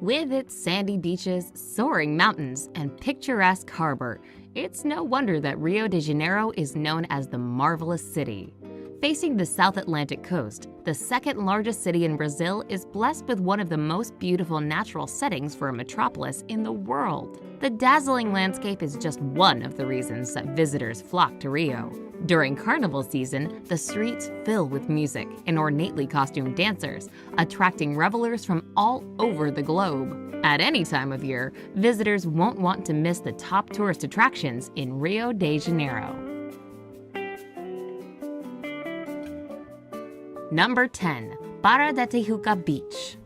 With its sandy beaches, soaring mountains, and picturesque harbor, it's no wonder that Rio de Janeiro is known as the Marvelous City. Facing the South Atlantic coast, the second largest city in Brazil is blessed with one of the most beautiful natural settings for a metropolis in the world. The dazzling landscape is just one of the reasons that visitors flock to Rio. During carnival season, the streets fill with music and ornately costumed dancers, attracting revelers from all over the globe. At any time of year, visitors won't want to miss the top tourist attractions in Rio de Janeiro. Number 10. Barra da Tijuca Beach.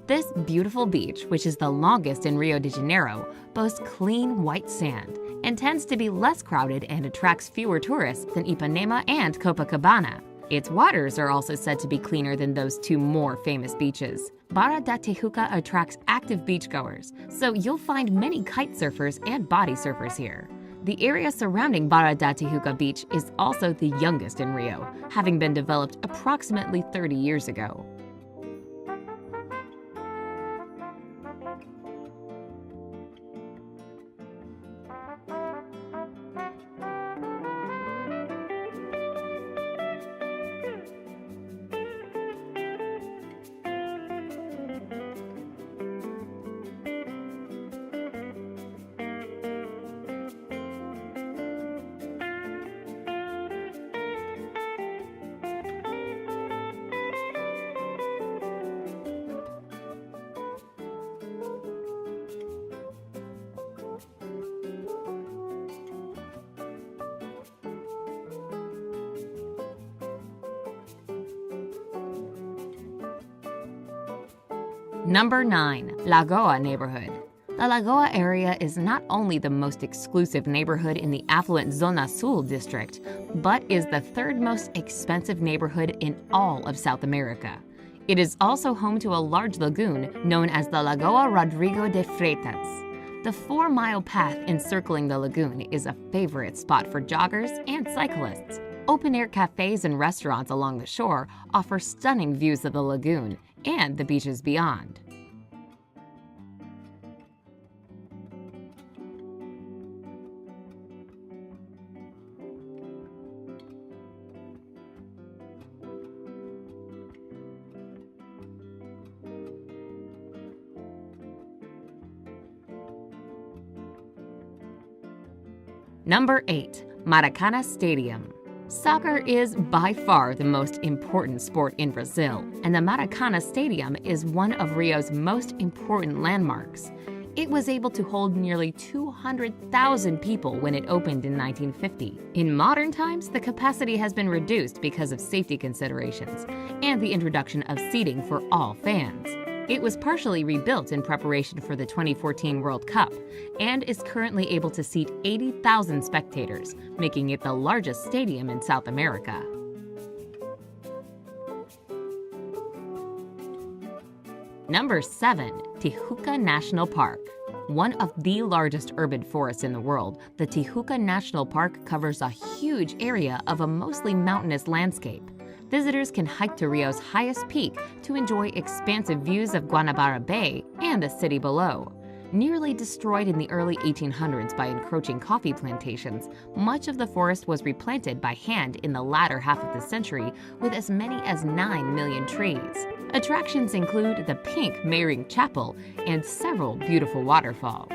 This beautiful beach, which is the longest in Rio de Janeiro, boasts clean white sand and tends to be less crowded and attracts fewer tourists than Ipanema and Copacabana. Its waters are also said to be cleaner than those two more famous beaches. Barra da Tijuca attracts active beachgoers, so you'll find many kite surfers and body surfers here. The area surrounding Barra da Tijuca Beach is also the youngest in Rio, having been developed approximately 30 years ago. Number 9. Lagoa Neighborhood. The Lagoa area is not only the most exclusive neighborhood in the affluent Zona Sul district, but is the third most expensive neighborhood in all of South America. It is also home to a large lagoon known as the Lagoa Rodrigo de Freitas. The 4-mile path encircling the lagoon is a favorite spot for joggers and cyclists. Open-air cafes and restaurants along the shore offer stunning views of the lagoon and the beaches beyond. Number 8. Maracana Stadium. Soccer is by far the most important sport in Brazil, and the Maracana Stadium is one of Rio's most important landmarks. It was able to hold nearly 200,000 people when it opened in 1950. In modern times, the capacity has been reduced because of safety considerations and the introduction of seating for all fans. It was partially rebuilt in preparation for the 2014 World Cup and is currently able to seat 80,000 spectators, making it the largest stadium in South America. Number 7. Tijuca National Park. One of the largest urban forests in the world, the Tijuca National Park covers a huge area of a mostly mountainous landscape. Visitors can hike to Rio's highest peak to enjoy expansive views of Guanabara Bay and the city below. Nearly destroyed in the early 1800s by encroaching coffee plantations, much of the forest was replanted by hand in the latter half of the century with as many as 9 million trees. Attractions include the pink Marian Chapel and several beautiful waterfalls.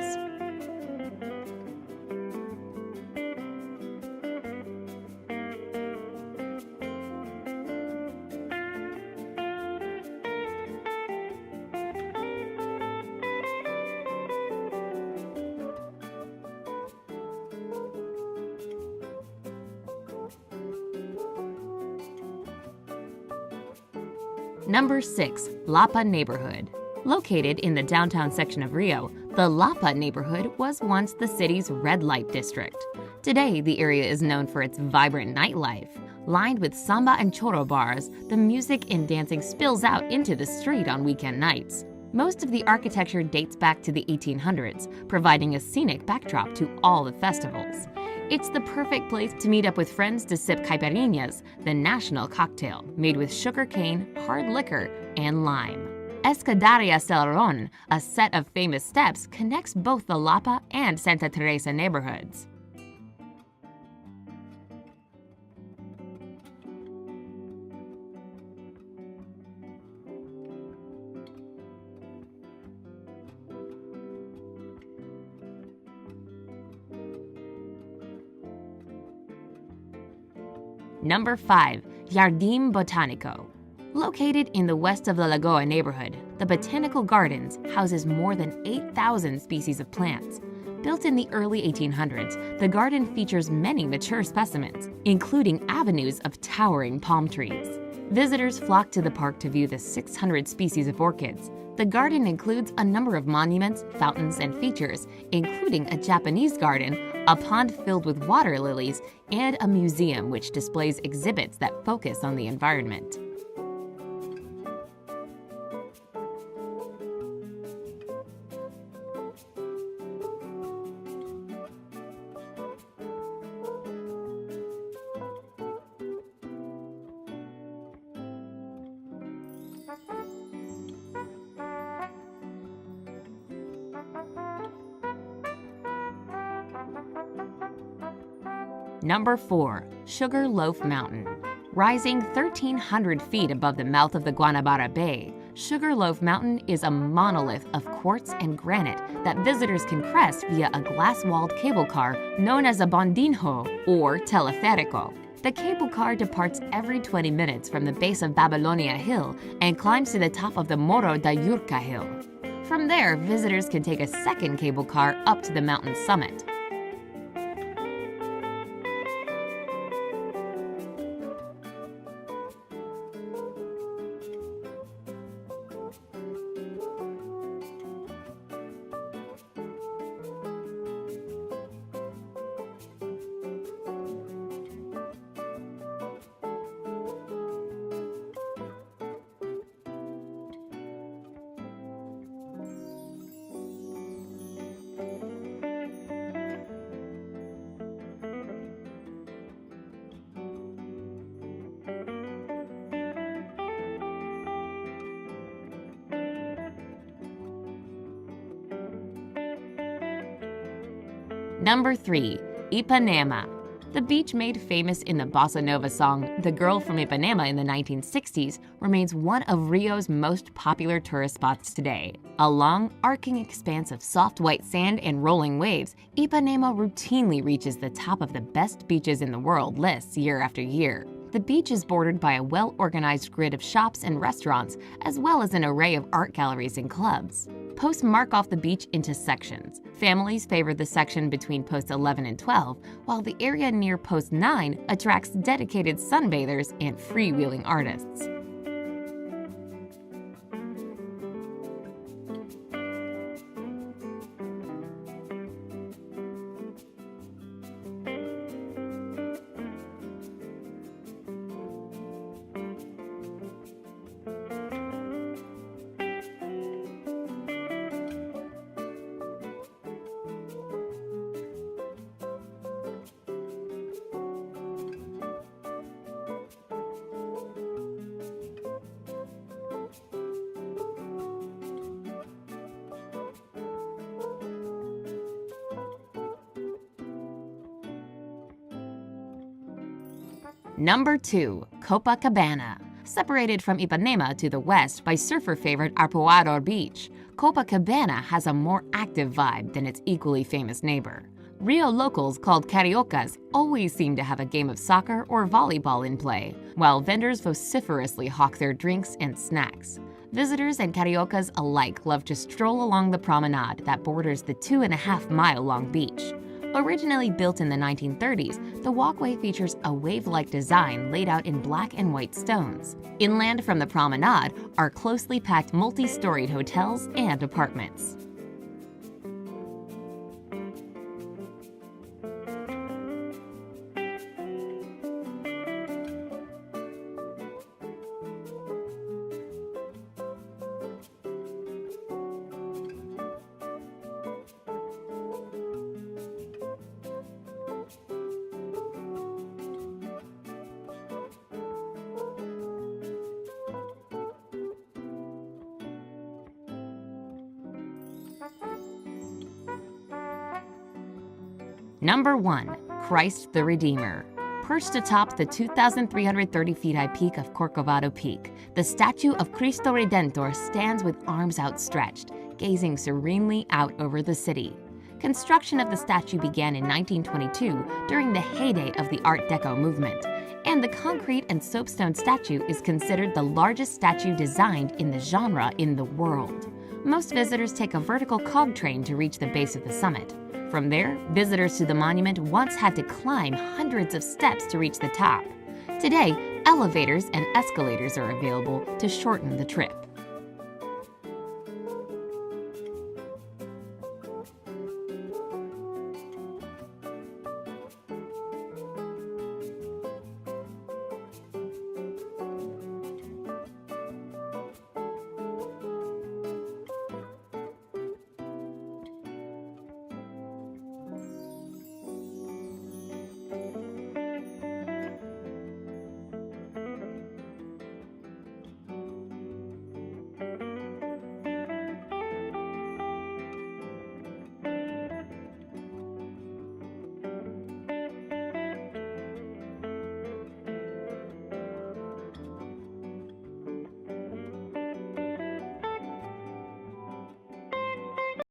Number 6. Lapa Neighborhood. Located in the downtown section of Rio, the Lapa Neighborhood was once the city's red light district. Today, the area is known for its vibrant nightlife. Lined with samba and choro bars, the music and dancing spills out into the street on weekend nights. Most of the architecture dates back to the 1800s, providing a scenic backdrop to all the festivals. It's the perfect place to meet up with friends to sip caipirinhas, the national cocktail made with sugar cane, hard liquor, and lime. Escadaria Celerón, a set of famous steps, connects both the Lapa and Santa Teresa neighborhoods. Number 5. Jardim Botanico. Located in the west of the Lagoa Neighborhood, the Botanical Gardens houses more than 8,000 species of plants. Built in the early 1800s, the garden features many mature specimens, including avenues of towering palm trees. Visitors flock to the park to view the 600 species of orchids. The garden includes a number of monuments, fountains, and features, including a Japanese garden, a pond filled with water lilies, and a museum which displays exhibits that focus on the environment. Number 4. Sugarloaf Mountain. Rising 1,300 feet above the mouth of the Guanabara Bay, Sugarloaf Mountain is a monolith of quartz and granite that visitors can crest via a glass-walled cable car known as a bondinho or teleférico. The cable car departs every 20 minutes from the base of Babylonia Hill and climbs to the top of the Morro da Urca Hill. From there, visitors can take a second cable car up to the mountain's summit. Number 3. Ipanema. The beach made famous in the bossa nova song The Girl from Ipanema in the 1960s remains one of Rio's most popular tourist spots today. A long, arcing expanse of soft white sand and rolling waves, Ipanema routinely reaches the top of the best beaches in the world lists year after year. The beach is bordered by a well-organized grid of shops and restaurants, as well as an array of art galleries and clubs. Posts mark off the beach into sections. Families favor the section between posts 11 and 12, while the area near post 9 attracts dedicated sunbathers and freewheeling artists. Number 2. Copacabana. Separated from Ipanema to the west by surfer-favorite Arpoador Beach, Copacabana has a more active vibe than its equally famous neighbor. Rio locals called cariocas always seem to have a game of soccer or volleyball in play, while vendors vociferously hawk their drinks and snacks. Visitors and cariocas alike love to stroll along the promenade that borders the 2.5-mile-long beach. Originally built in the 1930s, the walkway features a wave-like design laid out in black and white stones. Inland from the promenade are closely packed multi-storied hotels and apartments. Number 1. Christ the Redeemer. Perched atop the 2,330 feet high peak of Corcovado Peak, the statue of Cristo Redentor stands with arms outstretched, gazing serenely out over the city. Construction of the statue began in 1922 during the heyday of the Art Deco movement, and the concrete and soapstone statue is considered the largest statue designed in the genre in the world. Most visitors take a vertical cog train to reach the base of the summit. From there, visitors to the monument once had to climb hundreds of steps to reach the top. Today, elevators and escalators are available to shorten the trip.